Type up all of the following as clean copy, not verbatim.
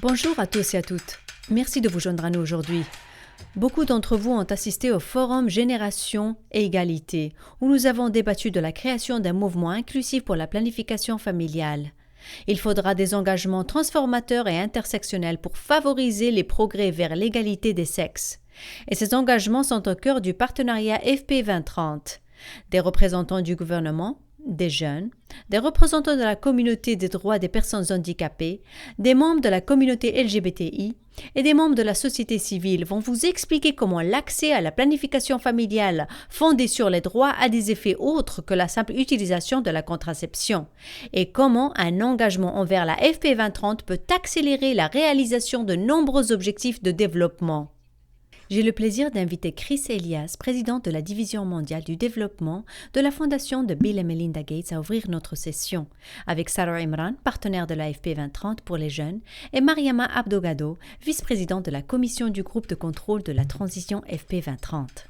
Bonjour à tous et à toutes. Merci de vous joindre à nous aujourd'hui. Beaucoup d'entre vous ont assisté au forum Génération et Égalité, où nous avons débattu de la création d'un mouvement inclusif pour la planification familiale. Il faudra des engagements transformateurs et intersectionnels pour favoriser les progrès vers l'égalité des sexes. Et ces engagements sont au cœur du partenariat FP 2030. Des représentants du gouvernement, des jeunes, des représentants de la communauté des droits des personnes handicapées, des membres de la communauté LGBTI et des membres de la société civile vont vous expliquer comment l'accès à la planification familiale fondée sur les droits a des effets autres que la simple utilisation de la contraception et comment un engagement envers la FP 2030 peut accélérer la réalisation de nombreux objectifs de développement. J'ai le plaisir d'inviter Chris Elias, président de la Division mondiale du développement de la Fondation de Bill et Melinda Gates, à ouvrir notre session, avec Sarah Imran, partenaire de l'AFP 2030 pour les jeunes, et Mariama Abdogado, vice-présidente de la commission du groupe de contrôle de la transition FP 2030.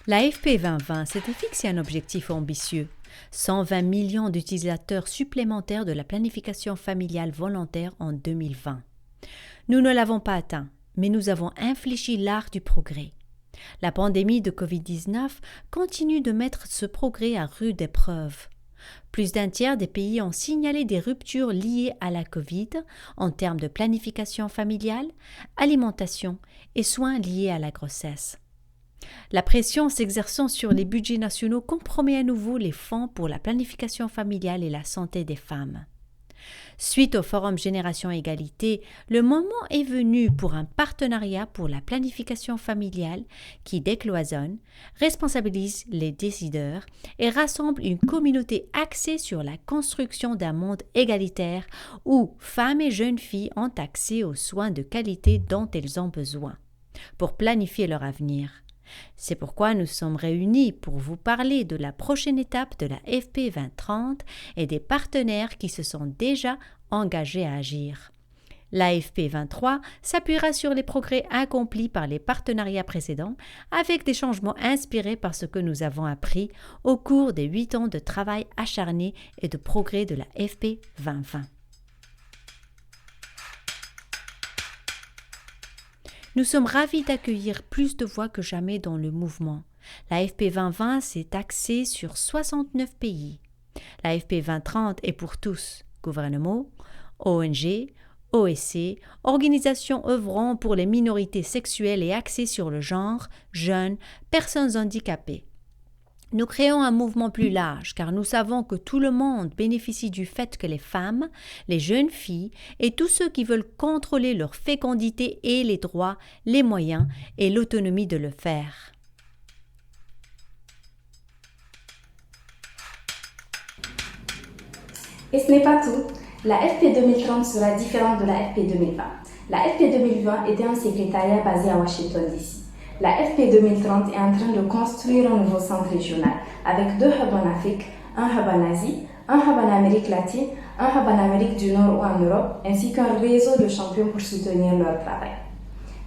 L'AFP 2020 s'était fixé un objectif ambitieux. 120 millions d'utilisateurs supplémentaires de la planification familiale volontaire en 2020. Nous ne l'avons pas atteint, mais nous avons infléchi l'art du progrès. La pandémie de Covid-19 continue de mettre ce progrès à rude épreuve. Plus d'un tiers des pays ont signalé des ruptures liées à la Covid en termes de planification familiale, alimentation et soins liés à la grossesse. La pression s'exerçant sur les budgets nationaux compromet à nouveau les fonds pour la planification familiale et la santé des femmes. Suite au Forum Génération Égalité, le moment est venu pour un partenariat pour la planification familiale qui décloisonne, responsabilise les décideurs et rassemble une communauté axée sur la construction d'un monde égalitaire où femmes et jeunes filles ont accès aux soins de qualité dont elles ont besoin pour planifier leur avenir. C'est pourquoi nous sommes réunis pour vous parler de la prochaine étape de la FP 2030 et des partenaires qui se sont déjà engagés à agir. L'AFP 23 s'appuiera sur les progrès accomplis par les partenariats précédents avec des changements inspirés par ce que nous avons appris au cours des 8 ans de travail acharné et de progrès de la FP 2020. Nous sommes ravis d'accueillir plus de voix que jamais dans le mouvement. La FP 2020 s'est axée sur 69 pays. La FP 2030 est pour tous, gouvernements, ONG, OSC, organisations œuvrant pour les minorités sexuelles et axées sur le genre, jeunes, personnes handicapées. Nous créons un mouvement plus large car nous savons que tout le monde bénéficie du fait que les femmes, les jeunes filles et tous ceux qui veulent contrôler leur fécondité aient les droits, les moyens et l'autonomie de le faire. Et ce n'est pas tout. La FP 2030 sera différente de la FP 2020. La FP 2020 était un secrétariat basé à Washington DC. La FP 2030 est en train de construire un nouveau centre régional avec 2 hubs en Afrique, un hub en Asie, un hub en Amérique latine, un hub en Amérique du Nord ou en Europe, ainsi qu'un réseau de champions pour soutenir leur travail.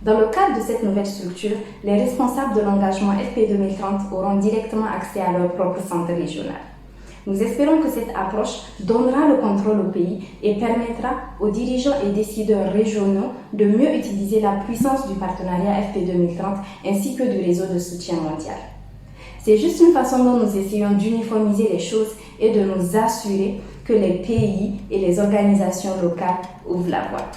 Dans le cadre de cette nouvelle structure, les responsables de l'engagement FP 2030 auront directement accès à leur propre centre régional. Nous espérons que cette approche donnera le contrôle au pays et permettra aux dirigeants et décideurs régionaux de mieux utiliser la puissance du partenariat FP 2030 ainsi que du réseau de soutien mondial. C'est juste une façon dont nous essayons d'uniformiser les choses et de nous assurer que les pays et les organisations locales ouvrent la voie.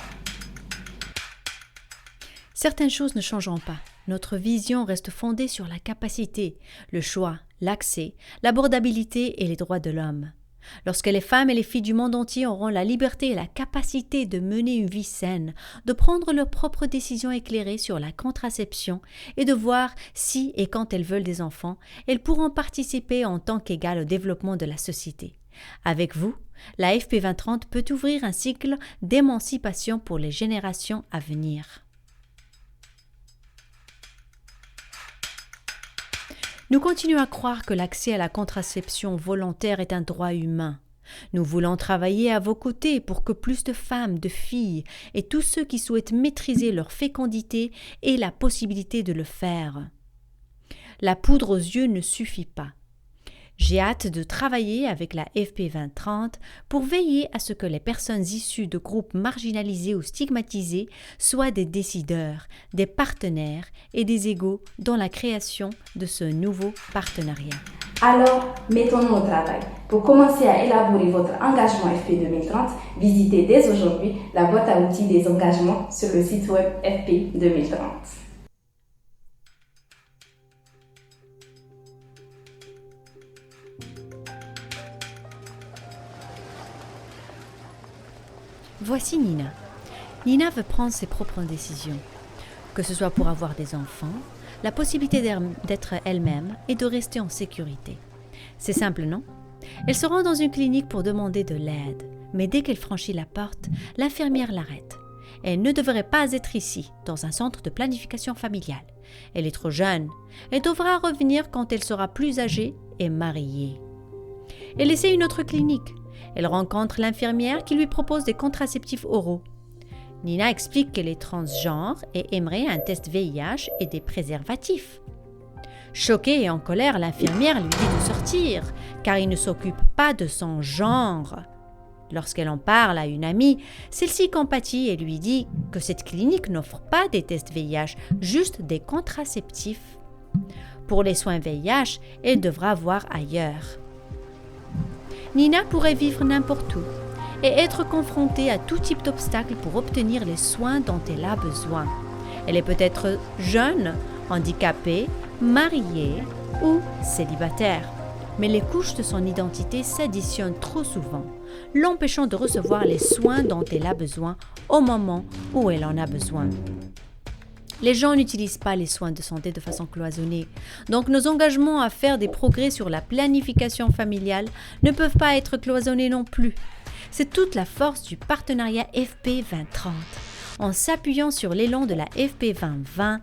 Certaines choses ne changeront pas. Notre vision reste fondée sur la capacité, le choix, l'accès, l'abordabilité et les droits de l'homme. Lorsque les femmes et les filles du monde entier auront la liberté et la capacité de mener une vie saine, de prendre leurs propres décisions éclairées sur la contraception et de voir si et quand elles veulent des enfants, elles pourront participer en tant qu'égales au développement de la société. Avec vous, la FP 2030 peut ouvrir un cycle d'émancipation pour les générations à venir. Nous continuons à croire que l'accès à la contraception volontaire est un droit humain. Nous voulons travailler à vos côtés pour que plus de femmes, de filles et tous ceux qui souhaitent maîtriser leur fécondité aient la possibilité de le faire. La poudre aux yeux ne suffit pas. J'ai hâte de travailler avec la FP 2030 pour veiller à ce que les personnes issues de groupes marginalisés ou stigmatisés soient des décideurs, des partenaires et des égaux dans la création de ce nouveau partenariat. Alors, mettons-nous au travail. Pour commencer à élaborer votre engagement FP 2030, visitez dès aujourd'hui la boîte à outils des engagements sur le site web FP 2030. Voici Nina. Nina veut prendre ses propres décisions, que ce soit pour avoir des enfants, la possibilité d'être elle-même et de rester en sécurité. C'est simple, non? Elle se rend dans une clinique pour demander de l'aide, mais dès qu'elle franchit la porte, l'infirmière l'arrête. Elle ne devrait pas être ici, dans un centre de planification familiale. Elle est trop jeune. Elle devra revenir quand elle sera plus âgée et mariée. Elle essaie une autre clinique. Elle rencontre l'infirmière qui lui propose des contraceptifs oraux. Nina explique qu'elle est transgenre et aimerait un test VIH et des préservatifs. Choquée et en colère, l'infirmière lui dit de sortir, car il ne s'occupe pas de son genre. Lorsqu'elle en parle à une amie, celle-ci compatit et lui dit que cette clinique n'offre pas des tests VIH, juste des contraceptifs. Pour les soins VIH, elle devra voir ailleurs. Nina pourrait vivre n'importe où et être confrontée à tout type d'obstacles pour obtenir les soins dont elle a besoin. Elle est peut-être jeune, handicapée, mariée ou célibataire. Mais les couches de son identité s'additionnent trop souvent, l'empêchant de recevoir les soins dont elle a besoin au moment où elle en a besoin. Les gens n'utilisent pas les soins de santé de façon cloisonnée, donc nos engagements à faire des progrès sur la planification familiale ne peuvent pas être cloisonnés non plus. C'est toute la force du partenariat FP 2030. En s'appuyant sur l'élan de la FP 2020,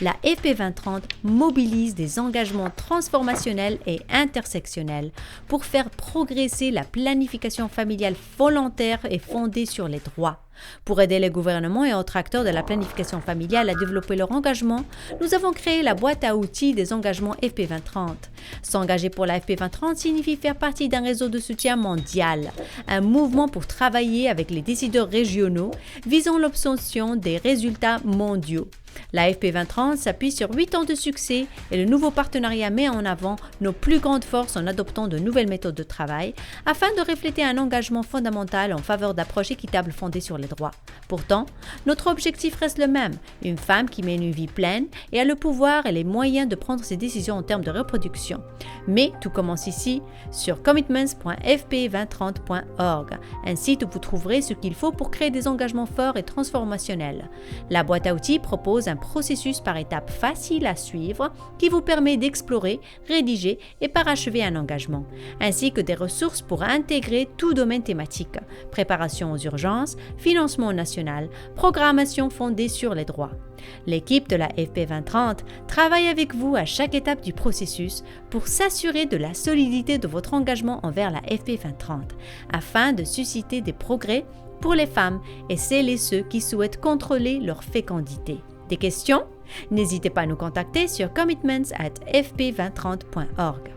la FP 2030 mobilise des engagements transformationnels et intersectionnels pour faire progresser la planification familiale volontaire et fondée sur les droits. Pour aider les gouvernements et autres acteurs de la planification familiale à développer leur engagement, nous avons créé la boîte à outils des engagements FP 2030. S'engager pour la FP 2030 signifie faire partie d'un réseau de soutien mondial, un mouvement pour travailler avec les décideurs régionaux visant l'obtention des résultats mondiaux. La FP 2030 s'appuie sur 8 ans de succès et le nouveau partenariat met en avant nos plus grandes forces en adoptant de nouvelles méthodes de travail afin de refléter un engagement fondamental en faveur d'approches équitables fondées sur les droits. Pourtant, notre objectif reste le même, une femme qui mène une vie pleine et a le pouvoir et les moyens de prendre ses décisions en termes de reproduction. Mais tout commence ici sur commitments.fp2030.org, un site où vous trouverez ce qu'il faut pour créer des engagements forts et transformationnels. La boîte à outils propose un processus par étapes facile à suivre qui vous permet d'explorer, rédiger et parachever un engagement, ainsi que des ressources pour intégrer tout domaine thématique, préparation aux urgences, financement national, programmation fondée sur les droits. L'équipe de la FP 2030 travaille avec vous à chaque étape du processus pour s'assurer de la solidité de votre engagement envers la FP 2030, afin de susciter des progrès pour les femmes et celles et ceux qui souhaitent contrôler leur fécondité. Des questions? N'hésitez pas à nous contacter sur commitments@fp2030.org.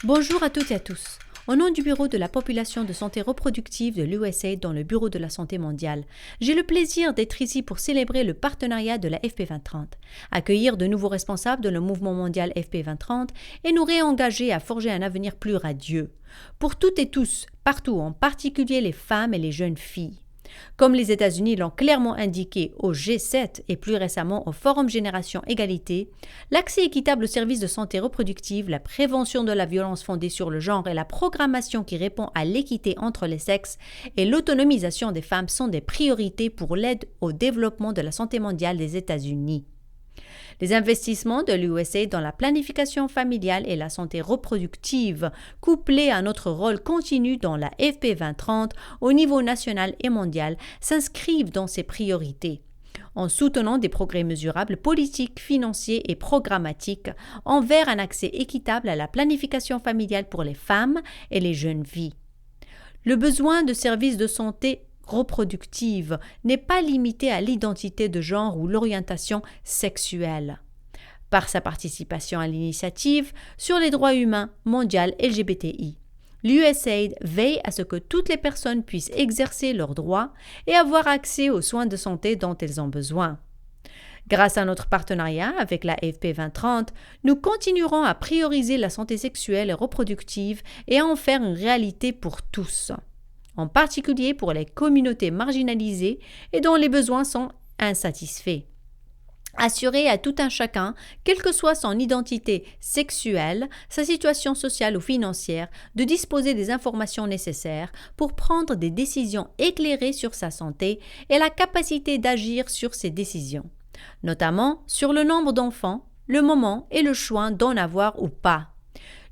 Bonjour à toutes et à tous. Au nom du Bureau de la population de santé reproductive de l'USAID dans le Bureau de la santé mondiale, j'ai le plaisir d'être ici pour célébrer le partenariat de la FP 2030, accueillir de nouveaux responsables de le mouvement mondial FP 2030 et nous réengager à forger un avenir plus radieux. Pour toutes et tous, partout, en particulier les femmes et les jeunes filles. Comme les États-Unis l'ont clairement indiqué au G7 et plus récemment au Forum Génération Égalité, l'accès équitable aux services de santé reproductive, la prévention de la violence fondée sur le genre et la programmation qui répond à l'équité entre les sexes et l'autonomisation des femmes sont des priorités pour l'aide au développement de la santé mondiale des États-Unis. Les investissements de l'USAID dans la planification familiale et la santé reproductive, couplés à notre rôle continu dans la FP 2030 au niveau national et mondial, s'inscrivent dans ces priorités, en soutenant des progrès mesurables politiques, financiers et programmatiques envers un accès équitable à la planification familiale pour les femmes et les jeunes filles. Le besoin de services de santé reproductive n'est pas limitée à l'identité de genre ou l'orientation sexuelle. Par sa participation à l'initiative sur les droits humains mondiale LGBTI, l'USAID veille à ce que toutes les personnes puissent exercer leurs droits et avoir accès aux soins de santé dont elles ont besoin. Grâce à notre partenariat avec la AFP 2030, nous continuerons à prioriser la santé sexuelle et reproductive et à en faire une réalité pour tous, en particulier pour les communautés marginalisées et dont les besoins sont insatisfaits. Assurer à tout un chacun, quelle que soit son identité sexuelle, sa situation sociale ou financière, de disposer des informations nécessaires pour prendre des décisions éclairées sur sa santé et la capacité d'agir sur ces décisions, notamment sur le nombre d'enfants, le moment et le choix d'en avoir ou pas.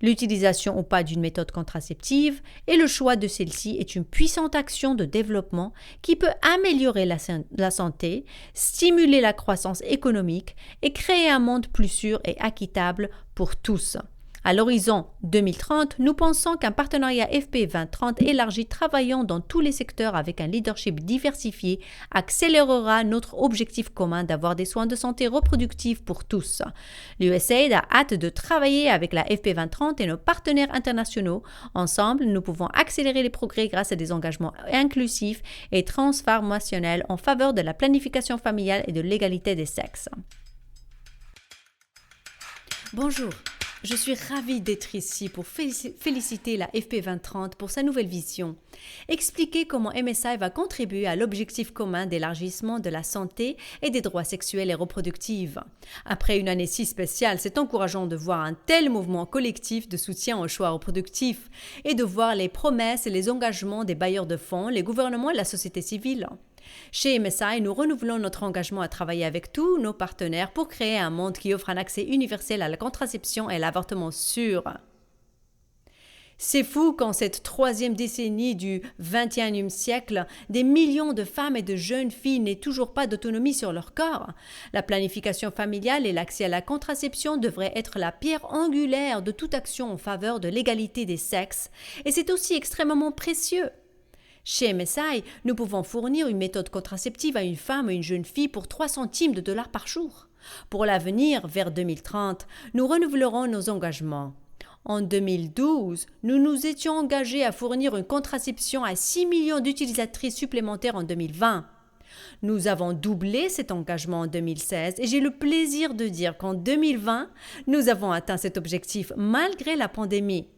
L'utilisation ou pas d'une méthode contraceptive et le choix de celle-ci est une puissante action de développement qui peut améliorer la santé, stimuler la croissance économique et créer un monde plus sûr et équitable pour tous. À l'horizon 2030, nous pensons qu'un partenariat FP 2030 élargi travaillant dans tous les secteurs avec un leadership diversifié accélérera notre objectif commun d'avoir des soins de santé reproductifs pour tous. L'USAID a hâte de travailler avec la FP 2030 et nos partenaires internationaux. Ensemble, nous pouvons accélérer les progrès grâce à des engagements inclusifs et transformationnels en faveur de la planification familiale et de l'égalité des sexes. Bonjour. Je suis ravie d'être ici pour féliciter la FP 2030 pour sa nouvelle vision. Expliquer comment MSI va contribuer à l'objectif commun d'élargissement de la santé et des droits sexuels et reproductifs. Après une année si spéciale, c'est encourageant de voir un tel mouvement collectif de soutien aux choix reproductifs et de voir les promesses et les engagements des bailleurs de fonds, les gouvernements et la société civile. Chez MSI, nous renouvelons notre engagement à travailler avec tous nos partenaires pour créer un monde qui offre un accès universel à la contraception et à l'avortement sûr. C'est fou qu'en cette troisième décennie du XXIe siècle, des millions de femmes et de jeunes filles n'aient toujours pas d'autonomie sur leur corps. La planification familiale et l'accès à la contraception devraient être la pierre angulaire de toute action en faveur de l'égalité des sexes, et c'est aussi extrêmement précieux. Chez MSI, nous pouvons fournir une méthode contraceptive à une femme ou une jeune fille pour 3 centimes de dollars par jour. Pour l'avenir, vers 2030, nous renouvelerons nos engagements. En 2012, nous nous étions engagés à fournir une contraception à 6 millions d'utilisatrices supplémentaires en 2020. Nous avons doublé cet engagement en 2016 et j'ai le plaisir de dire qu'en 2020, nous avons atteint cet objectif malgré la pandémie.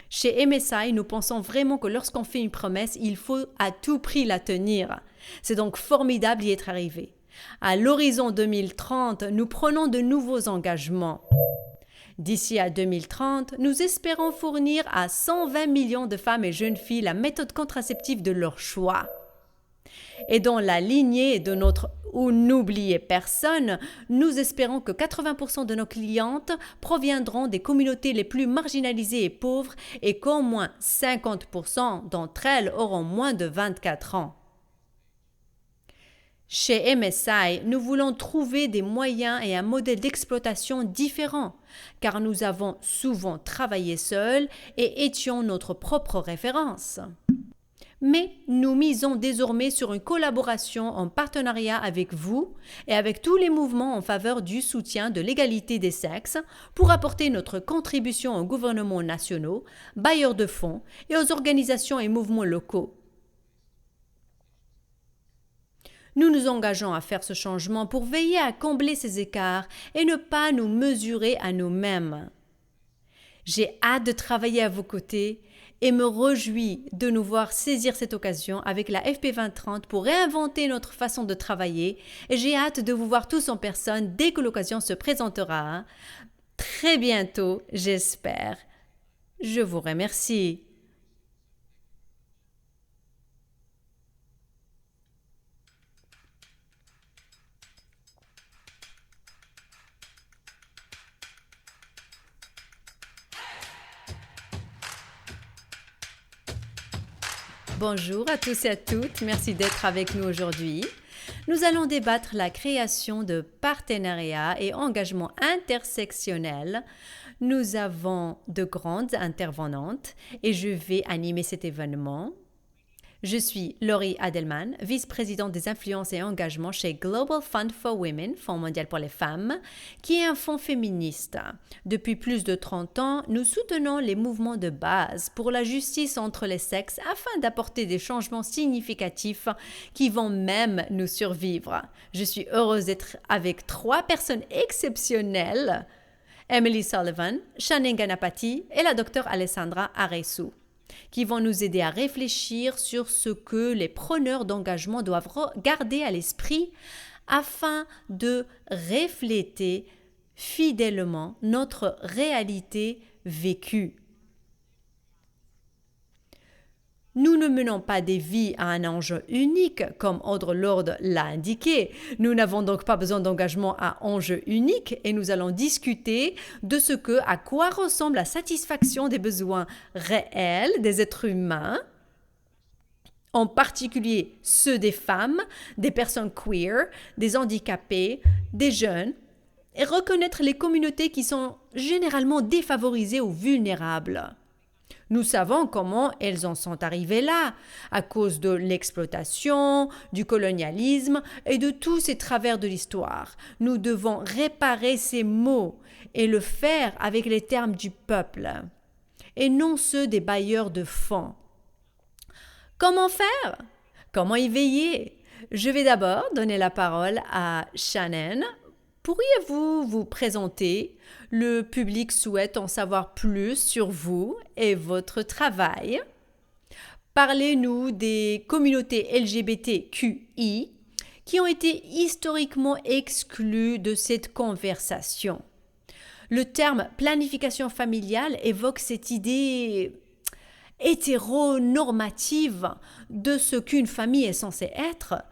Chez MSI, nous pensons vraiment que lorsqu'on fait une promesse, il faut à tout prix la tenir. C'est donc formidable d'y être arrivé. À l'horizon 2030, nous prenons de nouveaux engagements. D'ici à 2030, nous espérons fournir à 120 millions de femmes et jeunes filles la méthode contraceptive de leur choix. Et dans la lignée de notre « ou n'oubliez personne », nous espérons que 80% de nos clientes proviendront des communautés les plus marginalisées et pauvres et qu'au moins 50% d'entre elles auront moins de 24 ans. Chez MSI, nous voulons trouver des moyens et un modèle d'exploitation différent, car nous avons souvent travaillé seuls et étions notre propre référence. Mais nous misons désormais sur une collaboration en partenariat avec vous et avec tous les mouvements en faveur du soutien de l'égalité des sexes pour apporter notre contribution aux gouvernements nationaux, bailleurs de fonds et aux organisations et mouvements locaux. Nous nous engageons à faire ce changement pour veiller à combler ces écarts et ne pas nous mesurer à nous-mêmes. J'ai hâte de travailler à vos côtés et me réjouis de nous voir saisir cette occasion avec la FP 2030 pour réinventer notre façon de travailler et j'ai hâte de vous voir tous en personne dès que l'occasion se présentera. Très bientôt, j'espère. Je vous remercie. Bonjour à tous et à toutes, merci d'être avec nous aujourd'hui. Nous allons débattre la création de partenariats et engagements intersectionnels. Nous avons de grandes intervenantes et je vais animer cet événement. Je suis Laurie Adelman, vice-présidente des influences et engagements chez Global Fund for Women, Fonds mondial pour les femmes, qui est un fonds féministe. Depuis plus de 30 ans, nous soutenons les mouvements de base pour la justice entre les sexes afin d'apporter des changements significatifs qui vont même nous survivre. Je suis heureuse d'être avec 3 personnes exceptionnelles, Emily Sullivan, Shannon Ganapati et la Dr Alessandra Aresu, qui vont nous aider à réfléchir sur ce que les preneurs d'engagement doivent garder à l'esprit afin de refléter fidèlement notre réalité vécue. Nous ne menons pas des vies à un enjeu unique, comme Audre Lorde l'a indiqué. Nous n'avons donc pas besoin d'engagement à enjeu unique et nous allons discuter de à quoi ressemble la satisfaction des besoins réels des êtres humains, en particulier ceux des femmes, des personnes queer, des handicapés, des jeunes, et reconnaître les communautés qui sont généralement défavorisées ou vulnérables. Nous savons comment elles en sont arrivées là, à cause de l'exploitation, du colonialisme et de tous ces travers de l'histoire. Nous devons réparer ces maux et le faire avec les termes du peuple, et non ceux des bailleurs de fonds. Comment faire? Comment y veiller? Je vais d'abord donner la parole à Shannon. Pourriez-vous vous présenter? Le public souhaite en savoir plus sur vous et votre travail. Parlez-nous des communautés LGBTQI qui ont été historiquement exclues de cette conversation. Le terme planification familiale évoque cette idée hétéronormative de ce qu'une famille est censée être.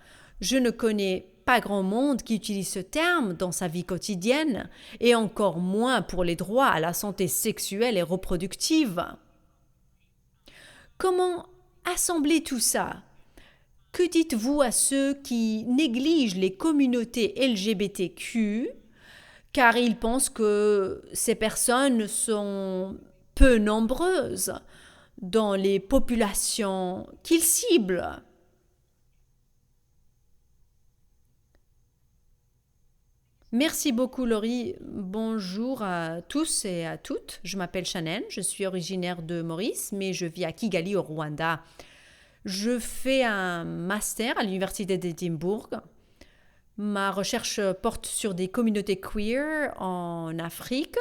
Je ne connais pas grand monde qui utilise ce terme dans sa vie quotidienne, et encore moins pour les droits à la santé sexuelle et reproductive. Comment assembler tout ça? Que dites-vous à ceux qui négligent les communautés LGBTQ car ils pensent que ces personnes sont peu nombreuses dans les populations qu'ils ciblent? Merci beaucoup Laurie. Bonjour à tous et à toutes. Je m'appelle Shannon, je suis originaire de Maurice, mais je vis à Kigali au Rwanda. Je fais un master à l'université d'Édimbourg. Ma recherche porte sur des communautés queer en Afrique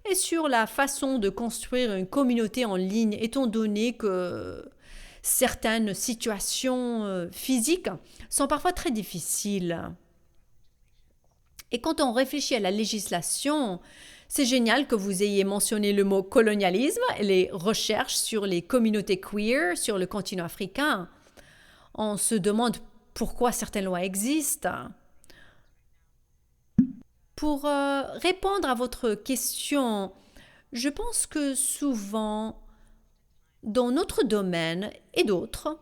et sur la façon de construire une communauté en ligne, étant donné que certaines situations physiques sont parfois très difficiles. Et quand on réfléchit à la législation, c'est génial que vous ayez mentionné le mot colonialisme et les recherches sur les communautés queer sur le continent africain. On se demande pourquoi certaines lois existent. Pour répondre à votre question, je pense que souvent, dans notre domaine et d'autres,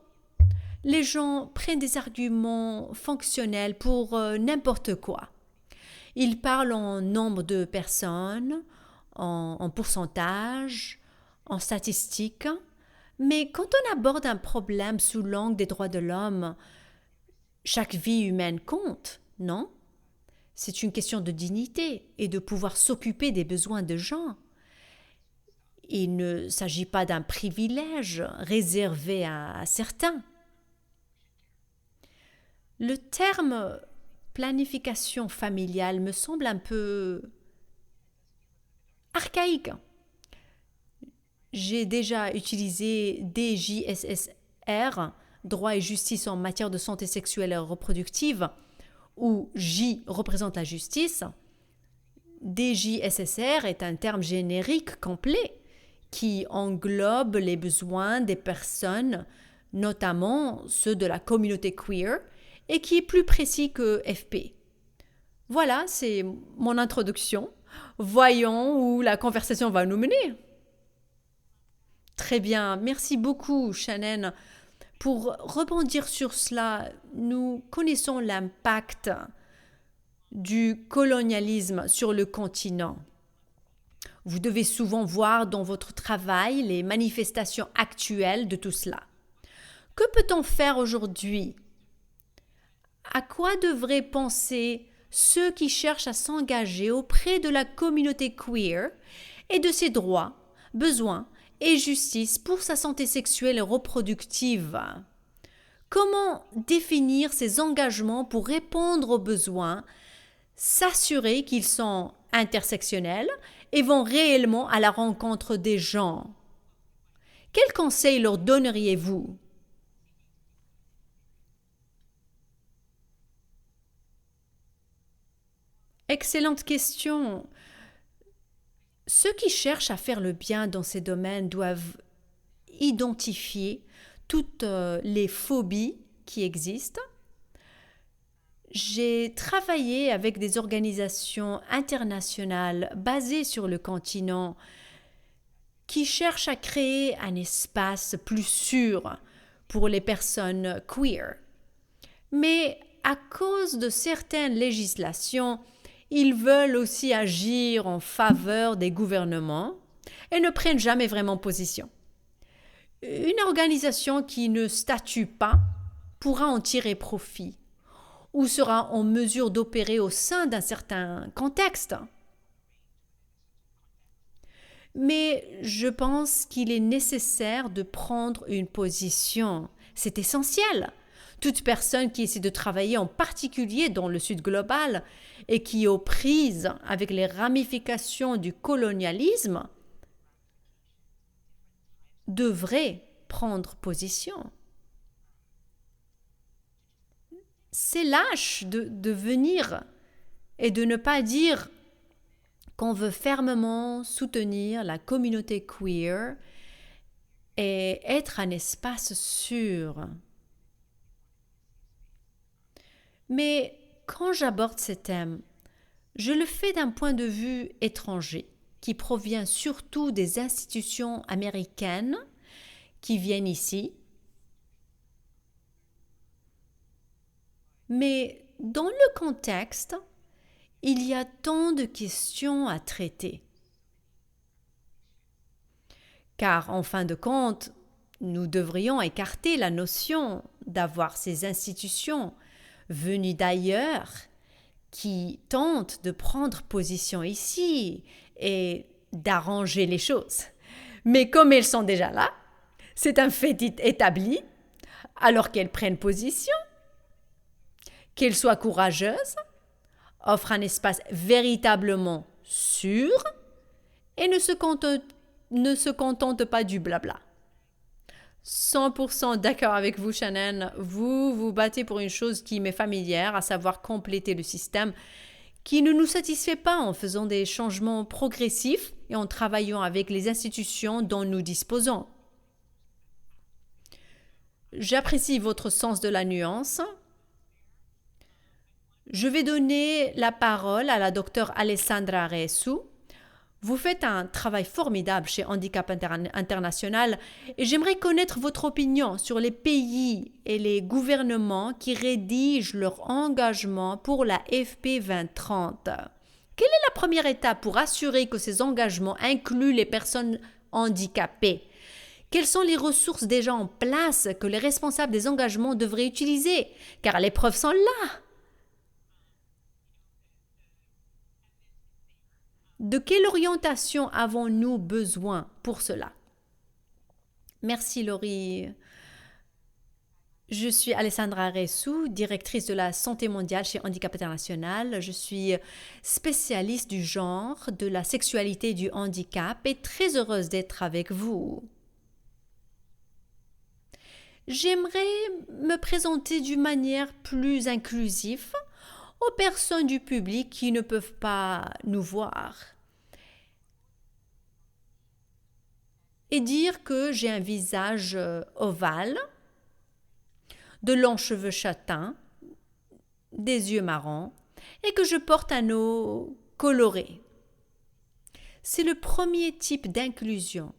les gens prennent des arguments fonctionnels pour n'importe quoi. Ils parlent en nombre de personnes, en pourcentage, en statistiques. Mais quand on aborde un problème sous l'angle des droits de l'homme, chaque vie humaine compte, non? C'est une question de dignité et de pouvoir s'occuper des besoins de gens. Il ne s'agit pas d'un privilège réservé à certains. Le terme planification familiale me semble un peu archaïque. J'ai déjà utilisé DJSSR, droit et justice en matière de santé sexuelle et reproductive, où J représente la justice. DJSSR est un terme générique complet qui englobe les besoins des personnes, notamment ceux de la communauté queer, et qui est plus précis que FP. Voilà, c'est mon introduction. Voyons où la conversation va nous mener. Très bien, merci beaucoup Shannon. Pour rebondir sur cela, nous connaissons l'impact du colonialisme sur le continent. Vous devez souvent voir dans votre travail les manifestations actuelles de tout cela. Que peut-on faire aujourd'hui? À quoi devraient penser ceux qui cherchent à s'engager auprès de la communauté queer et de ses droits, besoins et justice pour sa santé sexuelle et reproductive? Comment définir ces engagements pour répondre aux besoins, s'assurer qu'ils sont intersectionnels et vont réellement à la rencontre des gens? Quels conseils leur donneriez-vous? Excellente question. Ceux qui cherchent à faire le bien dans ces domaines doivent identifier toutes les phobies qui existent. J'ai travaillé avec des organisations internationales basées sur le continent qui cherchent à créer un espace plus sûr pour les personnes queer. Mais à cause de certaines législations, ils veulent aussi agir en faveur des gouvernements et ne prennent jamais vraiment position. Une organisation qui ne statue pas pourra en tirer profit ou sera en mesure d'opérer au sein d'un certain contexte. Mais je pense qu'il est nécessaire de prendre une position. C'est essentiel. Toute personne qui essaie de travailler en particulier dans le Sud global et qui est aux prises avec les ramifications du colonialisme devrait prendre position. C'est lâche de venir et de ne pas dire qu'on veut fermement soutenir la communauté queer et être un espace sûr. Mais quand j'aborde ces thèmes, je le fais d'un point de vue étranger, qui provient surtout des institutions américaines qui viennent ici. Mais dans le contexte, il y a tant de questions à traiter. Car en fin de compte, nous devrions écarter la notion d'avoir ces institutions venues d'ailleurs qui tentent de prendre position ici et d'arranger les choses. Mais comme elles sont déjà là, c'est un fait établi, alors qu'elles prennent position, qu'elles soient courageuses, offrent un espace véritablement sûr et ne se contentent pas du blabla. 100% d'accord avec vous, Shannon. Vous vous battez pour une chose qui m'est familière, à savoir compléter le système qui ne nous satisfait pas en faisant des changements progressifs et en travaillant avec les institutions dont nous disposons. J'apprécie votre sens de la nuance. Je vais donner la parole à la docteure Alessandra Resu. Vous faites un travail formidable chez Handicap International et j'aimerais connaître votre opinion sur les pays et les gouvernements qui rédigent leur engagement pour la FP 2030. Quelle est la première étape pour assurer que ces engagements incluent les personnes handicapées? Quelles sont les ressources déjà en place que les responsables des engagements devraient utiliser? Car les preuves sont là. De quelle orientation avons-nous besoin pour cela? Merci Laurie. Je suis Alessandra Resu, directrice de la santé mondiale chez Handicap International. Je suis spécialiste du genre, de la sexualité et du handicap et très heureuse d'être avec vous. J'aimerais me présenter d'une manière plus inclusive aux personnes du public qui ne peuvent pas nous voir. Et dire que j'ai un visage ovale, de longs cheveux châtains, des yeux marrons et que je porte un eau coloré. C'est le premier type d'inclusion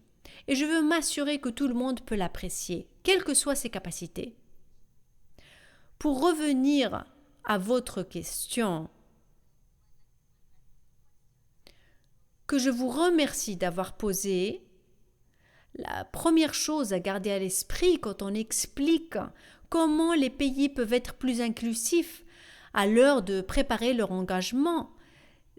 et je veux m'assurer que tout le monde peut l'apprécier, quelles que soient ses capacités. Pour revenir à votre question, que je vous remercie d'avoir posée, La première chose à garder à l'esprit quand on explique comment les pays peuvent être plus inclusifs à l'heure de préparer leur engagement,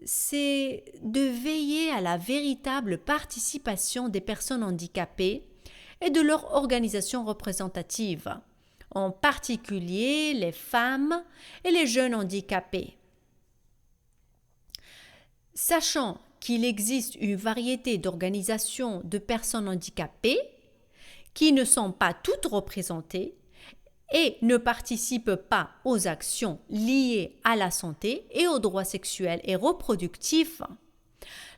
c'est de veiller à la véritable participation des personnes handicapées et de leur organisation représentative, en particulier les femmes et les jeunes handicapés. Sachant qu'il existe une variété d'organisations de personnes handicapées qui ne sont pas toutes représentées et ne participent pas aux actions liées à la santé et aux droits sexuels et reproductifs,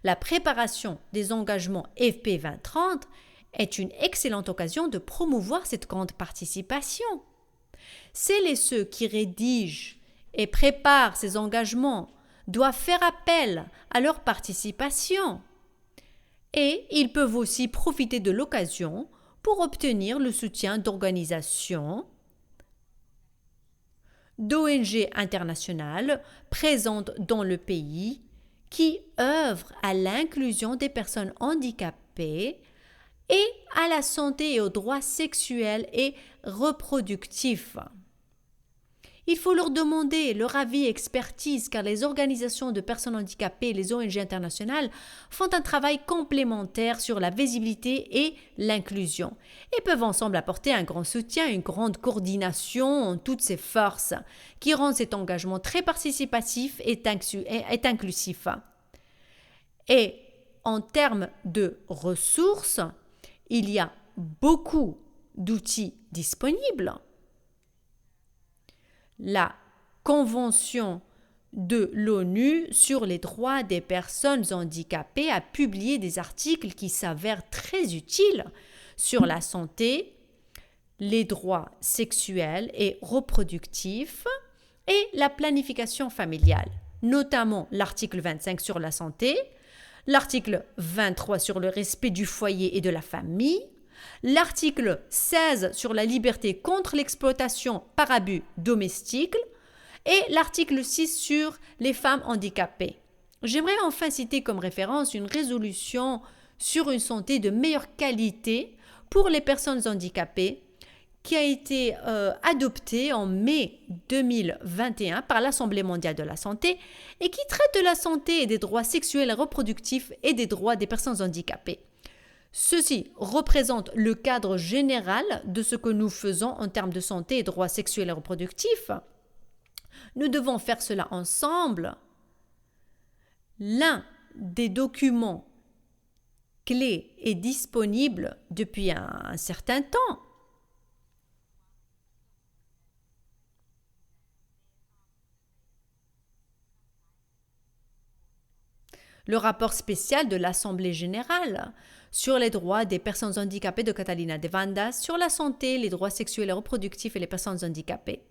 la préparation des engagements FP 2030 est une excellente occasion de promouvoir cette grande participation. Celles et ceux qui rédigent et préparent ces engagements doivent faire appel à leur participation. Et ils peuvent aussi profiter de l'occasion pour obtenir le soutien d'organisations, d'ONG internationales présentes dans le pays qui œuvrent à l'inclusion des personnes handicapées et à la santé et aux droits sexuels et reproductifs. Il faut leur demander leur avis et expertise car les organisations de personnes handicapées et les ONG internationales font un travail complémentaire sur la visibilité et l'inclusion et peuvent ensemble apporter un grand soutien, une grande coordination en toutes ces forces qui rendent cet engagement très participatif et inclusif. Et en termes de ressources, il y a beaucoup d'outils disponibles. La Convention de l'ONU sur les droits des personnes handicapées a publié des articles qui s'avèrent très utiles sur la santé, les droits sexuels et reproductifs et la planification familiale, notamment l'article 25 sur la santé, l'article 23 sur le respect du foyer et de la famille, l'article 16 sur la liberté contre l'exploitation par abus domestique et l'article 6 sur les femmes handicapées. J'aimerais enfin citer comme référence une résolution sur une santé de meilleure qualité pour les personnes handicapées qui a été adoptée en mai 2021 par l'Assemblée mondiale de la santé et qui traite de la santé et des droits sexuels et reproductifs et des droits des personnes handicapées. Ceci représente le cadre général de ce que nous faisons en termes de santé et droits sexuels et reproductifs. Nous devons faire cela ensemble. L'un des documents clés est disponible depuis un certain temps. Le rapport spécial de l'Assemblée générale sur les droits des personnes handicapées de Catalina de Vandas, sur la santé, les droits sexuels et reproductifs et les personnes handicapées.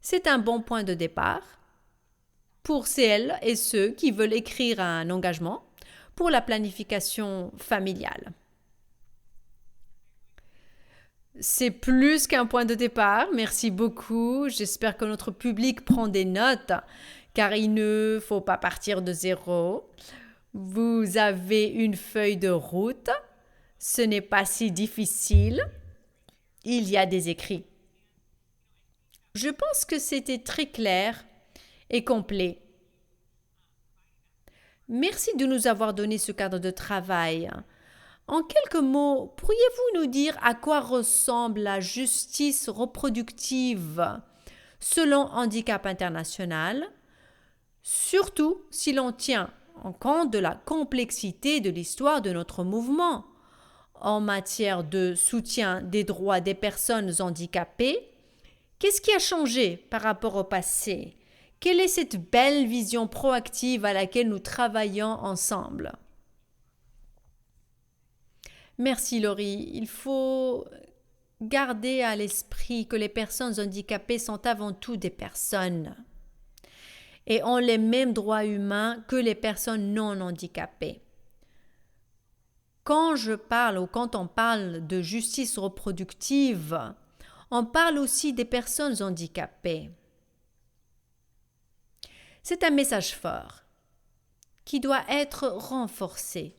C'est un bon point de départ pour celles et ceux qui veulent écrire un engagement pour la planification familiale. C'est plus qu'un point de départ, merci beaucoup. J'espère que notre public prend des notes, car il ne faut pas partir de zéro. Vous avez une feuille de route, ce n'est pas si difficile. Il y a des écrits. Je pense que c'était très clair et complet. Merci de nous avoir donné ce cadre de travail. En quelques mots, pourriez-vous nous dire à quoi ressemble la justice reproductive selon Handicap International, surtout si l'on tient en compte de la complexité de l'histoire de notre mouvement en matière de soutien des droits des personnes handicapées? Qu'est-ce qui a changé par rapport au passé? Quelle est cette belle vision proactive à laquelle nous travaillons ensemble? Merci Laurie. Il faut garder à l'esprit que les personnes handicapées sont avant tout des personnes et ont les mêmes droits humains que les personnes non handicapées. Quand on parle de justice reproductive, on parle aussi des personnes handicapées. C'est un message fort qui doit être renforcé,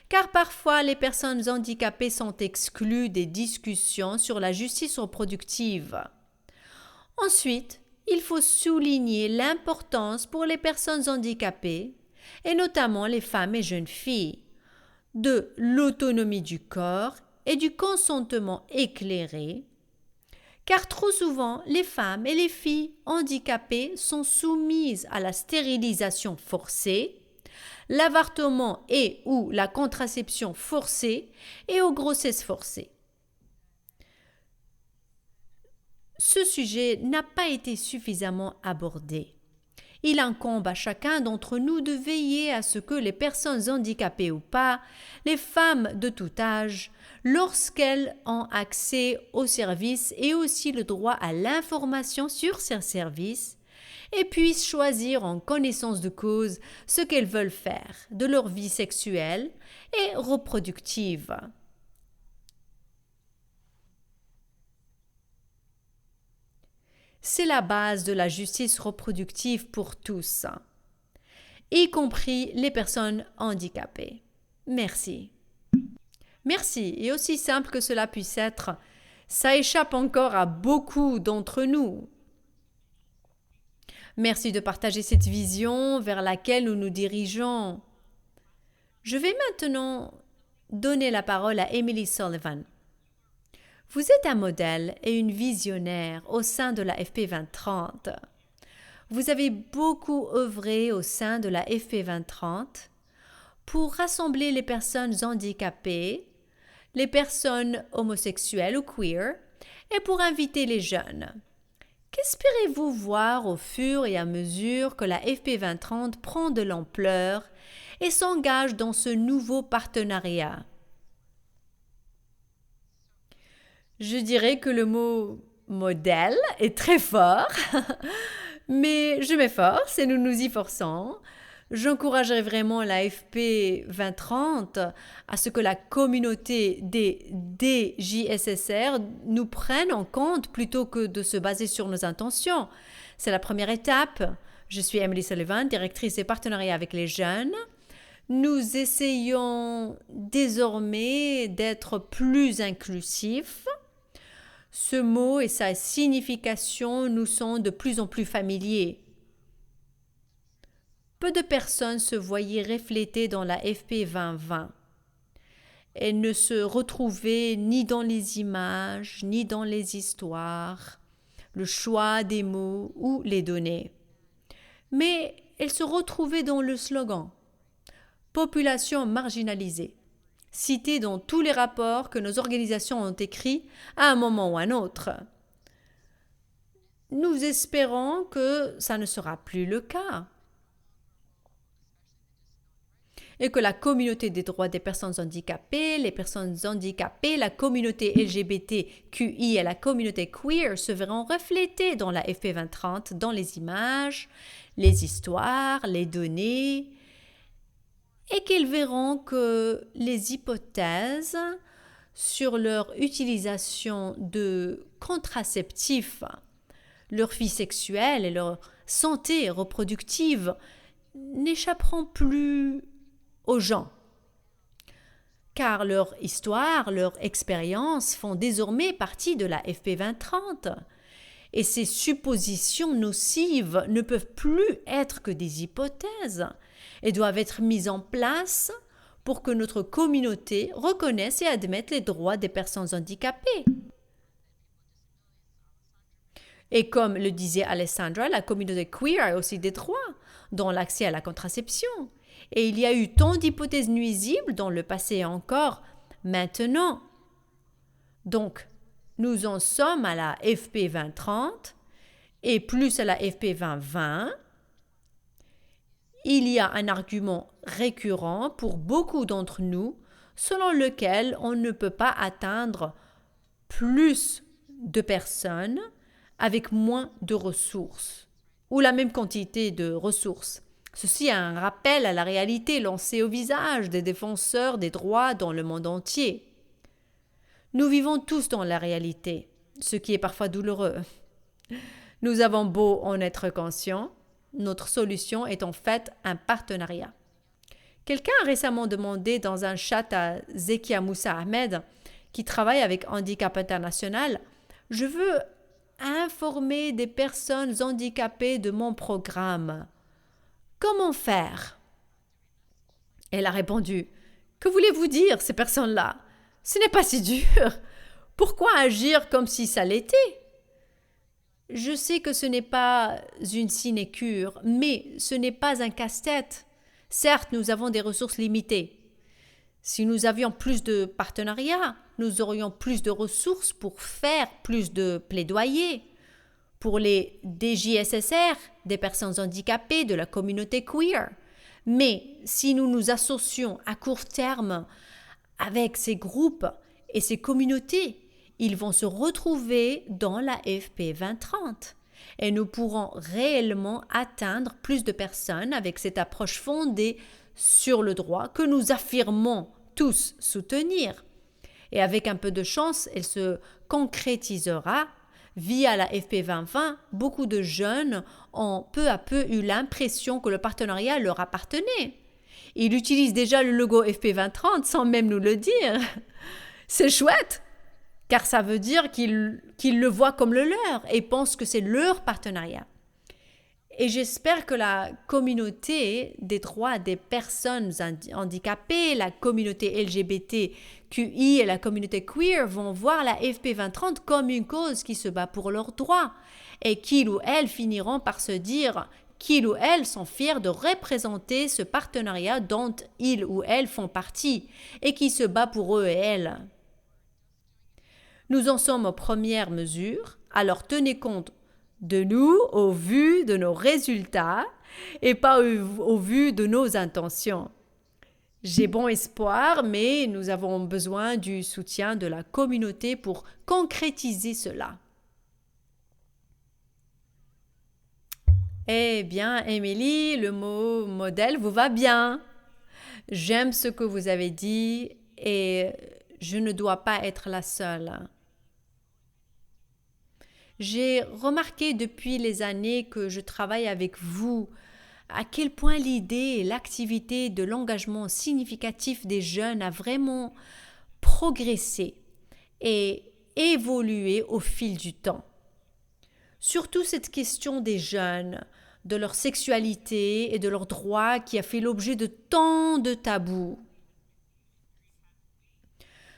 car parfois les personnes handicapées sont exclues des discussions sur la justice reproductive. Ensuite, il faut souligner l'importance pour les personnes handicapées, et notamment les femmes et jeunes filles, de l'autonomie du corps et du consentement éclairé, car trop souvent les femmes et les filles handicapées sont soumises à la stérilisation forcée, l'avortement et ou la contraception forcée et aux grossesses forcées. Ce sujet n'a pas été suffisamment abordé. Il incombe à chacun d'entre nous de veiller à ce que les personnes handicapées ou pas, les femmes de tout âge, lorsqu'elles ont accès aux services et aussi le droit à l'information sur ces services, et puissent choisir en connaissance de cause ce qu'elles veulent faire de leur vie sexuelle et reproductive. C'est la base de la justice reproductive pour tous, y compris les personnes handicapées. Merci. Merci, et aussi simple que cela puisse être, ça échappe encore à beaucoup d'entre nous. Merci de partager cette vision vers laquelle nous nous dirigeons. Je vais maintenant donner la parole à Emily Sullivan. Vous êtes un modèle et une visionnaire au sein de la FP 2030. Vous avez beaucoup œuvré au sein de la FP 2030 pour rassembler les personnes handicapées, les personnes homosexuelles ou queer, et pour inviter les jeunes. Qu'espérez-vous voir au fur et à mesure que la FP 2030 prend de l'ampleur et s'engage dans ce nouveau partenariat? Je dirais que le mot modèle est très fort, mais je m'efforce et nous nous y forçons. J'encouragerais vraiment la FP 2030 à ce que la communauté des DJSSR nous prenne en compte plutôt que de se baser sur nos intentions. C'est la première étape. Je suis Emily Sullivan, directrice des partenariats avec les jeunes. Nous essayons désormais d'être plus inclusifs. Ce mot et sa signification nous sont de plus en plus familiers. Peu de personnes se voyaient reflétées dans la FP 2020. Elles ne se retrouvaient ni dans les images, ni dans les histoires, le choix des mots ou les données. Mais elles se retrouvaient dans le slogan « Population marginalisée », cité dans tous les rapports que nos organisations ont écrits à un moment ou à un autre. Nous espérons que ça ne sera plus le cas et que la communauté des droits des personnes handicapées, les personnes handicapées, la communauté LGBTQI et la communauté queer se verront reflétées dans la FP 2030, dans les images, les histoires, les données, et qu'ils verront que les hypothèses sur leur utilisation de contraceptifs, leur vie sexuelle et leur santé reproductive n'échapperont plus aux gens. Car leur histoire, leur expérience font désormais partie de la FP 2030. Et ces suppositions nocives ne peuvent plus être que des hypothèses et doivent être mises en place pour que notre communauté reconnaisse et admette les droits des personnes handicapées. Et comme le disait Alessandra, la communauté queer a aussi des droits, dont l'accès à la contraception. Et il y a eu tant d'hypothèses nuisibles dans le passé et encore maintenant. Donc, nous en sommes à la FP 2030 et plus à la FP 2020. Il y a un argument récurrent pour beaucoup d'entre nous selon lequel on ne peut pas atteindre plus de personnes avec moins de ressources ou la même quantité de ressources. Ceci est un rappel à la réalité lancée au visage des défenseurs des droits dans le monde entier. Nous vivons tous dans la réalité, ce qui est parfois douloureux. Nous avons beau en être conscients, notre solution est en fait un partenariat. Quelqu'un a récemment demandé dans un chat à Zekia Moussa Ahmed, qui travaille avec Handicap International, « Je veux informer des personnes handicapées de mon programme. Comment faire ?» Elle a répondu, « Que voulez-vous dire, ces personnes-là? Ce n'est pas si dur. Pourquoi agir comme si ça l'était? Je sais que ce n'est pas une sinécure, mais ce n'est pas un casse-tête. Certes, nous avons des ressources limitées. Si nous avions plus de partenariats, nous aurions plus de ressources pour faire plus de plaidoyer pour les DJSSR, des personnes handicapées, de la communauté queer. Mais si nous nous associons à court terme avec ces groupes et ces communautés, ils vont se retrouver dans la FP 2030 et nous pourrons réellement atteindre plus de personnes avec cette approche fondée sur le droit que nous affirmons tous soutenir. Et avec un peu de chance, elle se concrétisera. Via la FP 2020, beaucoup de jeunes ont peu à peu eu l'impression que le partenariat leur appartenait. Ils utilisent déjà le logo FP 2030 sans même nous le dire. C'est chouette, car ça veut dire qu'ils le voient comme le leur et pensent que c'est leur partenariat. Et j'espère que la communauté des droits des personnes handicapées, la communauté LGBTQI et la communauté queer vont voir la FP 2030 comme une cause qui se bat pour leurs droits et qu'ils ou elles finiront par se dire qu'ils ou elles sont fiers de représenter ce partenariat dont ils ou elles font partie et qui se bat pour eux et elles. Nous en sommes aux premières mesures, alors tenez compte de nous au vu de nos résultats et pas au vu de nos intentions. J'ai bon espoir, mais nous avons besoin du soutien de la communauté pour concrétiser cela. Eh bien, Émilie, le mot modèle vous va bien. J'aime ce que vous avez dit et je ne dois pas être la seule. J'ai remarqué depuis les années que je travaille avec vous à quel point l'idée et l'activité de l'engagement significatif des jeunes a vraiment progressé et évolué au fil du temps. Surtout cette question des jeunes, de leur sexualité et de leurs droits qui a fait l'objet de tant de tabous.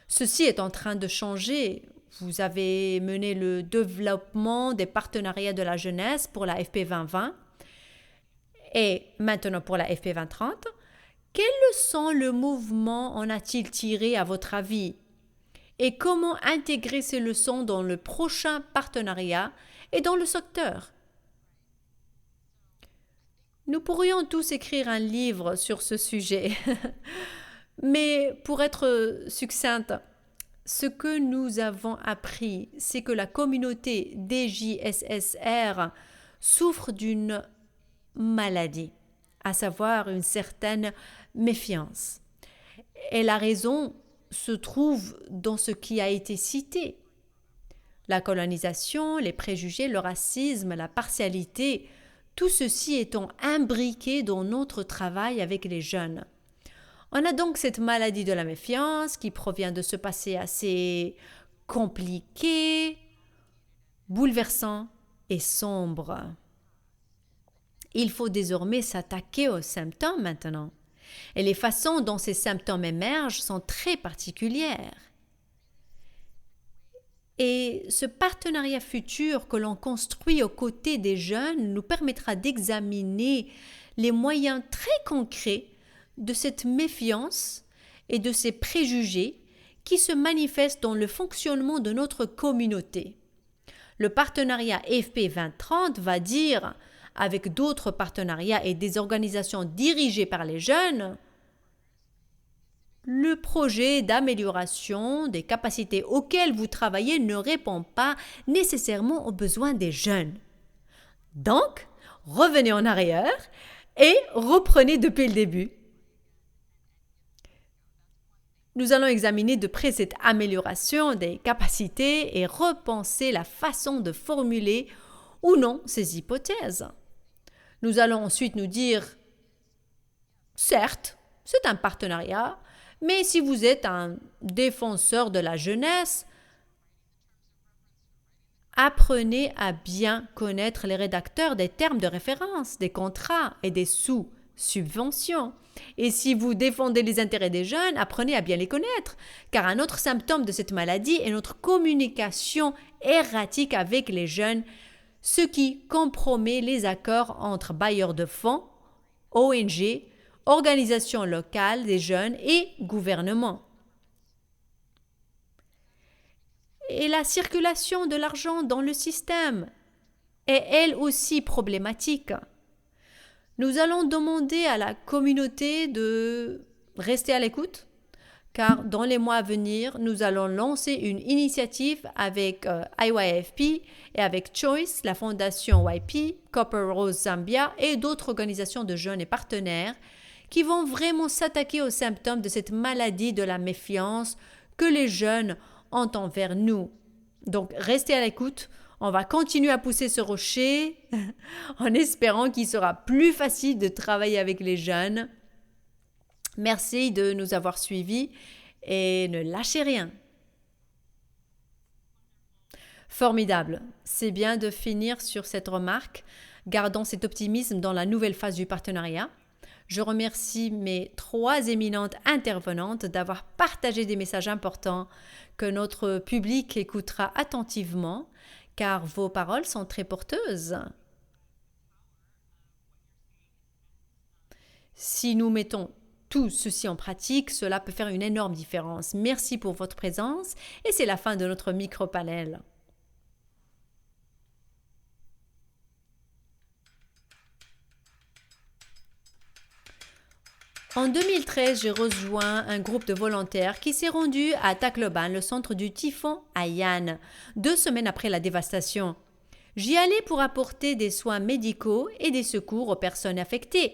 Ceci est en train de changer. Vous avez mené le développement des partenariats de la jeunesse pour la FP 2020 et maintenant pour la FP 2030. Quelles leçons le mouvement en a-t-il tiré à votre avis? Et comment intégrer ces leçons dans le prochain partenariat et dans le secteur? Nous pourrions tous écrire un livre sur ce sujet. Mais pour être succincte, ce que nous avons appris, c'est que la communauté DJSSR souffre d'une maladie, à savoir une certaine méfiance. Et la raison se trouve dans ce qui a été cité. La colonisation, les préjugés, le racisme, la partialité, tout ceci étant imbriqué dans notre travail avec les jeunes. On a donc cette maladie de la méfiance qui provient de ce passé assez compliqué, bouleversant et sombre. Il faut désormais s'attaquer aux symptômes maintenant. Et les façons dont ces symptômes émergent sont très particulières. Et ce partenariat futur que l'on construit aux côtés des jeunes nous permettra d'examiner les moyens très concrets de cette méfiance et de ces préjugés qui se manifestent dans le fonctionnement de notre communauté. Le partenariat FP 2030 va dire, avec d'autres partenariats et des organisations dirigées par les jeunes, le projet d'amélioration des capacités auxquelles vous travaillez ne répond pas nécessairement aux besoins des jeunes. Donc, revenez en arrière et reprenez depuis le début. Nous allons examiner de près cette amélioration des capacités et repenser la façon de formuler ou non ces hypothèses. Nous allons ensuite nous dire, certes, C'est un partenariat, mais si vous êtes un défenseur de la jeunesse, apprenez à bien connaître les rédacteurs des termes de référence, des contrats et des sous-subventions. Et si vous défendez les intérêts des jeunes, apprenez à bien les connaître, car un autre symptôme de cette maladie est notre communication erratique avec les jeunes, ce qui compromet les accords entre bailleurs de fonds, ONG, organisations locales des jeunes et gouvernements. Et la circulation de l'argent dans le système est elle aussi problématique. Nous allons demander à la communauté de rester à l'écoute, car dans les mois à venir, nous allons lancer une initiative avec IYFP et avec Choice, la fondation YP, Copper Rose Zambia et d'autres organisations de jeunes et partenaires qui vont vraiment s'attaquer aux symptômes de cette maladie de la méfiance que les jeunes ont envers nous. Donc, restez à l'écoute. On va continuer à pousser ce rocher en espérant qu'il sera plus facile de travailler avec les jeunes. Merci de nous avoir suivis et ne lâchez rien. Formidable. C'est bien de finir sur cette remarque. Gardons cet optimisme dans la nouvelle phase du partenariat. Je remercie mes 3 éminentes intervenantes d'avoir partagé des messages importants que notre public écoutera attentivement, car vos paroles sont très porteuses. Si nous mettons tout ceci en pratique, cela peut faire une énorme différence. Merci pour votre présence et c'est la fin de notre micro-panel. En 2013, j'ai rejoint un groupe de volontaires qui s'est rendu à Tacloban, le centre du typhon à Yann, 2 semaines après la dévastation. J'y allais pour apporter des soins médicaux et des secours aux personnes affectées.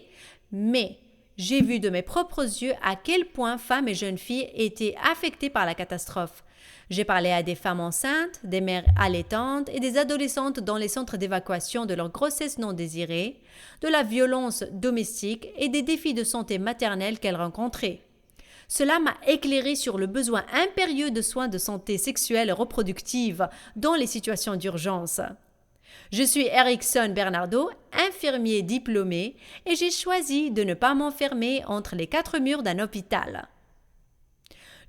Mais j'ai vu de mes propres yeux à quel point femmes et jeunes filles étaient affectées par la catastrophe. J'ai parlé à des femmes enceintes, des mères allaitantes et des adolescentes dans les centres d'évacuation de leur grossesse non désirée, de la violence domestique et des défis de santé maternelle qu'elles rencontraient. Cela m'a éclairé sur le besoin impérieux de soins de santé sexuelle et reproductive dans les situations d'urgence. Je suis Erickson Bernardo, infirmier diplômé, et j'ai choisi de ne pas m'enfermer entre les 4 murs d'un hôpital.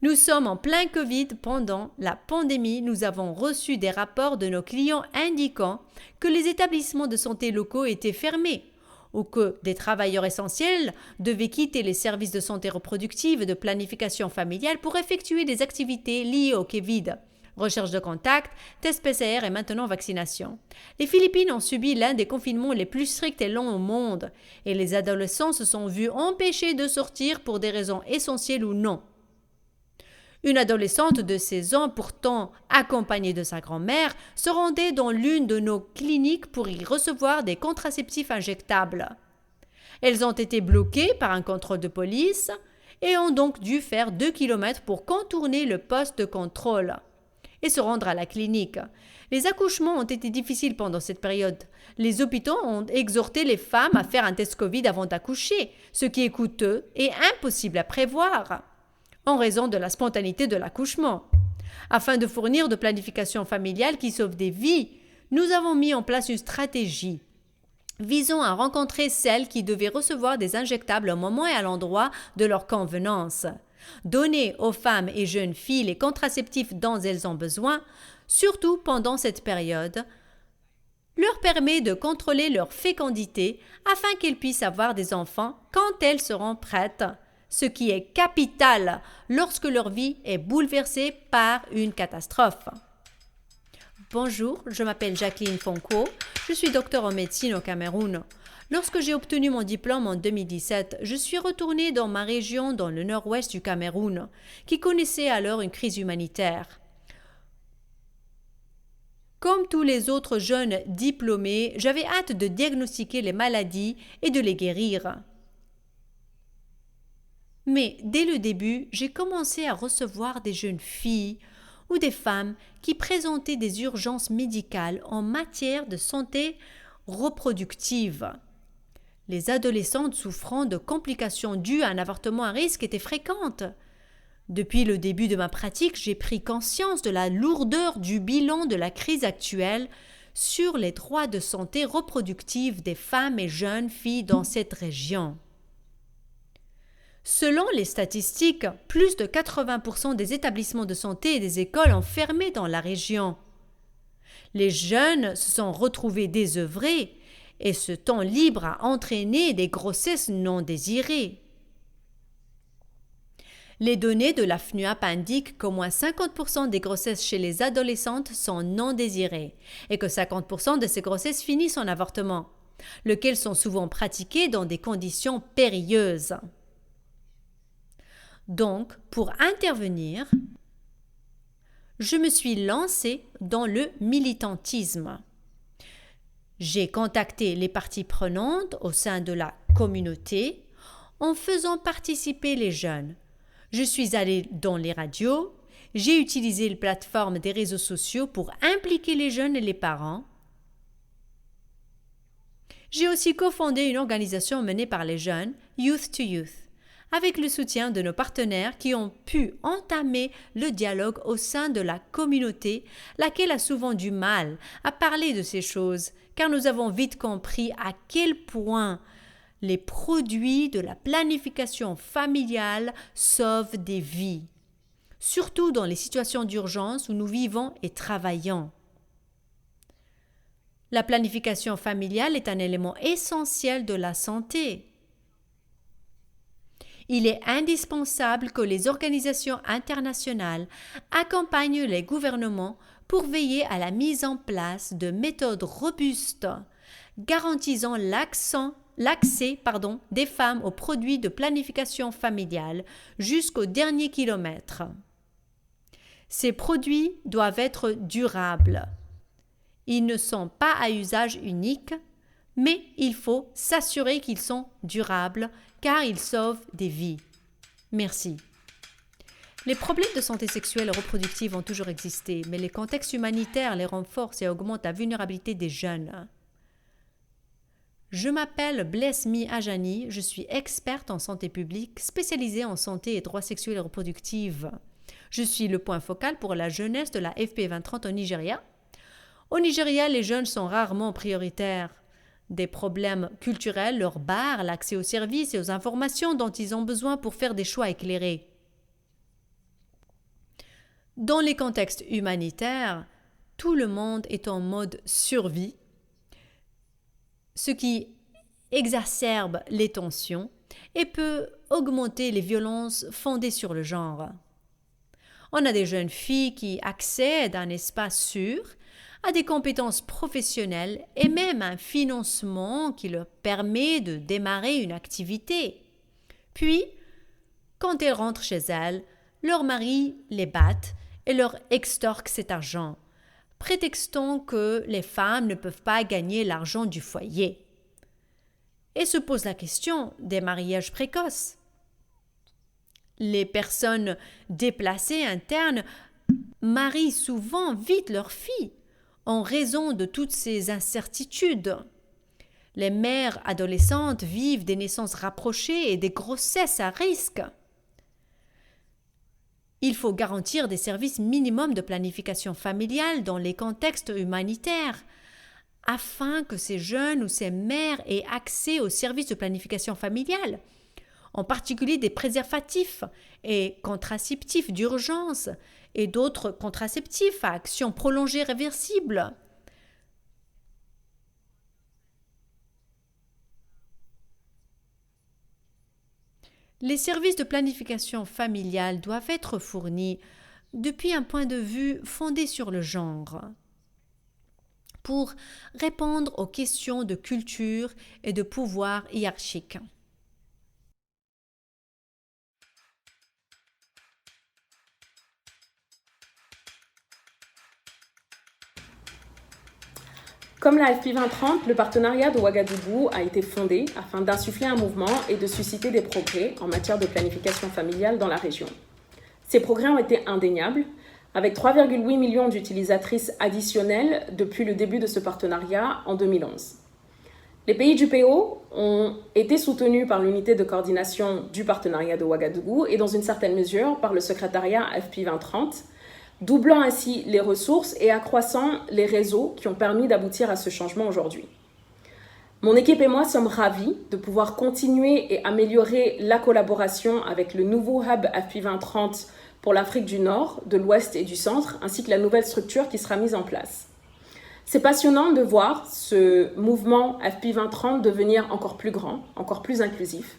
Nous sommes en plein Covid. Pendant la pandémie, nous avons reçu des rapports de nos clients indiquant que les établissements de santé locaux étaient fermés ou que des travailleurs essentiels devaient quitter les services de santé reproductive et de planification familiale pour effectuer des activités liées au Covid. Recherche de contact, test PCR et maintenant vaccination. Les Philippines ont subi l'un des confinements les plus stricts et longs au monde et les adolescents se sont vus empêchés de sortir pour des raisons essentielles ou non. Une adolescente de 16 ans, pourtant accompagnée de sa grand-mère, se rendait dans l'une de nos cliniques pour y recevoir des contraceptifs injectables. Elles ont été bloquées par un contrôle de police et ont donc dû faire 2 kilomètres pour contourner le poste de contrôle et se rendre à la clinique. Les accouchements ont été difficiles pendant cette période. Les hôpitaux ont exhorté les femmes à faire un test Covid avant d'accoucher, ce qui est coûteux et impossible à prévoir en raison de la spontanéité de l'accouchement. Afin de fournir de planification familiale qui sauve des vies, nous avons mis en place une stratégie visant à rencontrer celles qui devaient recevoir des injectables au moment et à l'endroit de leur convenance. Donner aux femmes et jeunes filles les contraceptifs dont elles ont besoin, surtout pendant cette période, leur permet de contrôler leur fécondité afin qu'elles puissent avoir des enfants quand elles seront prêtes, ce qui est capital lorsque leur vie est bouleversée par une catastrophe. Bonjour, je m'appelle Jacqueline Fonko, je suis docteur en médecine au Cameroun. Lorsque j'ai obtenu mon diplôme en 2017, je suis retournée dans ma région dans le nord-ouest du Cameroun, qui connaissait alors une crise humanitaire. Comme tous les autres jeunes diplômés, j'avais hâte de diagnostiquer les maladies et de les guérir. Mais dès le début, j'ai commencé à recevoir des jeunes filles ou des femmes qui présentaient des urgences médicales en matière de santé reproductive. Les adolescentes souffrant de complications dues à un avortement à risque étaient fréquentes. Depuis le début de ma pratique, j'ai pris conscience de la lourdeur du bilan de la crise actuelle sur les droits de santé reproductive des femmes et jeunes filles dans cette région. Selon les statistiques, plus de 80% des établissements de santé et des écoles ont fermé dans la région. Les jeunes se sont retrouvés désœuvrés et ce temps libre a entraîné des grossesses non désirées. Les données de la FNUAP indiquent qu'au moins 50% des grossesses chez les adolescentes sont non désirées et que 50% de ces grossesses finissent en avortement, lesquels sont souvent pratiqués dans des conditions périlleuses. Donc, pour intervenir, je me suis lancée dans le militantisme. J'ai contacté les parties prenantes au sein de la communauté en faisant participer les jeunes. Je suis allée dans les radios, j'ai utilisé les plateformes des réseaux sociaux pour impliquer les jeunes et les parents. J'ai aussi cofondé une organisation menée par les jeunes, Youth to Youth, avec le soutien de nos partenaires qui ont pu entamer le dialogue au sein de la communauté, laquelle a souvent du mal à parler de ces choses, car nous avons vite compris à quel point les produits de la planification familiale sauvent des vies, surtout dans les situations d'urgence où nous vivons et travaillons. La planification familiale est un élément essentiel de la santé. Il est indispensable que les organisations internationales accompagnent les gouvernements pour veiller à la mise en place de méthodes robustes garantissant l'accès des femmes aux produits de planification familiale jusqu'au dernier kilomètre. Ces produits doivent être durables. Ils ne sont pas à usage unique, mais il faut s'assurer qu'ils sont durables car ils sauvent des vies. Merci. Les problèmes de santé sexuelle et reproductive ont toujours existé, mais les contextes humanitaires les renforcent et augmentent la vulnérabilité des jeunes. Je m'appelle Blesmi Ajani, je suis experte en santé publique, spécialisée en santé et droits sexuels et reproductifs. Je suis le point focal pour la jeunesse de la FP 2030 au Nigeria. Au Nigeria, les jeunes sont rarement prioritaires. Des problèmes culturels leur barrent l'accès aux services et aux informations dont ils ont besoin pour faire des choix éclairés. Dans les contextes humanitaires, tout le monde est en mode survie, ce qui exacerbe les tensions et peut augmenter les violences fondées sur le genre. On a des jeunes filles qui accèdent à un espace sûr, à des compétences professionnelles et même un financement qui leur permet de démarrer une activité. Puis, quand elles rentrent chez elles, leurs maris les battent et leur extorquent cet argent, prétextant que les femmes ne peuvent pas gagner l'argent du foyer. Et se pose la question des mariages précoces. Les personnes déplacées internes marient souvent vite leurs filles en raison de toutes ces incertitudes. Les mères adolescentes vivent des naissances rapprochées et des grossesses à risque. Il faut garantir des services minimums de planification familiale dans les contextes humanitaires, afin que ces jeunes ou ces mères aient accès aux services de planification familiale, en particulier des préservatifs et contraceptifs d'urgence et d'autres contraceptifs à action prolongée réversible. Les services de planification familiale doivent être fournis depuis un point de vue fondé sur le genre, pour répondre aux questions de culture et de pouvoir hiérarchique. Comme la FP 2030, le partenariat de Ouagadougou a été fondé afin d'insuffler un mouvement et de susciter des progrès en matière de planification familiale dans la région. Ces progrès ont été indéniables, avec 3,8 millions d'utilisatrices additionnelles depuis le début de ce partenariat en 2011. Les pays du PO ont été soutenus par l'unité de coordination du partenariat de Ouagadougou et dans une certaine mesure par le secrétariat FP 2030, doublant ainsi les ressources et accroissant les réseaux qui ont permis d'aboutir à ce changement aujourd'hui. Mon équipe et moi sommes ravis de pouvoir continuer et améliorer la collaboration avec le nouveau hub FP 2030 pour l'Afrique du Nord, de l'Ouest et du Centre, ainsi que la nouvelle structure qui sera mise en place. C'est passionnant de voir ce mouvement FP 2030 devenir encore plus grand, encore plus inclusif.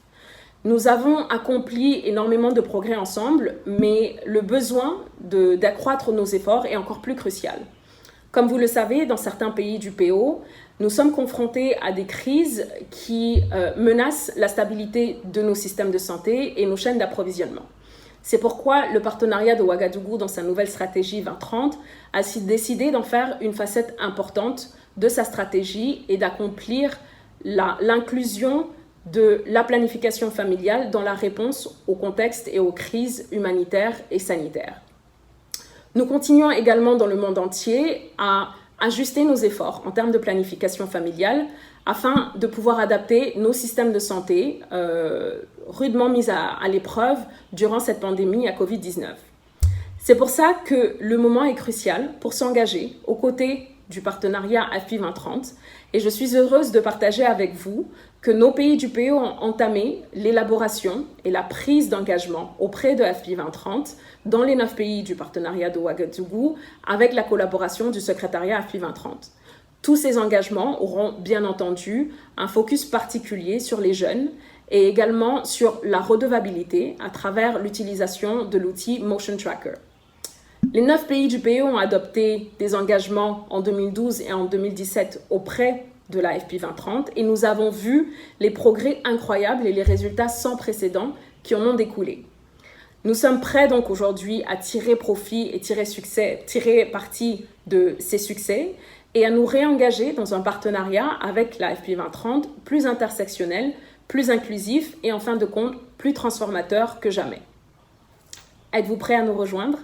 Nous avons accompli énormément de progrès ensemble, mais le besoin d'accroître nos efforts est encore plus crucial. Comme vous le savez, dans certains pays du PO, nous sommes confrontés à des crises qui menacent la stabilité de nos systèmes de santé et nos chaînes d'approvisionnement. C'est pourquoi le partenariat de Ouagadougou, dans sa nouvelle stratégie 2030, a décidé d'en faire une facette importante de sa stratégie et d'accomplir l'inclusion de la planification familiale dans la réponse au contexte et aux crises humanitaires et sanitaires. Nous continuons également dans le monde entier à ajuster nos efforts en termes de planification familiale afin de pouvoir adapter nos systèmes de santé rudement mis à l'épreuve durant cette pandémie à Covid-19. C'est pour ça que le moment est crucial pour s'engager aux côtés du partenariat FP 2030 et je suis heureuse de partager avec vous que nos pays du PO ont entamé l'élaboration et la prise d'engagement auprès de FP 2030 dans les 9 pays du partenariat de Ouagadougou avec la collaboration du secrétariat FP 2030. Tous ces engagements auront bien entendu un focus particulier sur les jeunes et également sur la redevabilité à travers l'utilisation de l'outil Motion Tracker. Les 9 pays du PO ont adopté des engagements en 2012 et en 2017 auprès de la FP 2030 et nous avons vu les progrès incroyables et les résultats sans précédent qui en ont découlé. Nous sommes prêts donc aujourd'hui à tirer profit et tirer parti de ces succès et à nous réengager dans un partenariat avec la FP 2030 plus intersectionnel, plus inclusif et en fin de compte plus transformateur que jamais. Êtes-vous prêts à nous rejoindre ?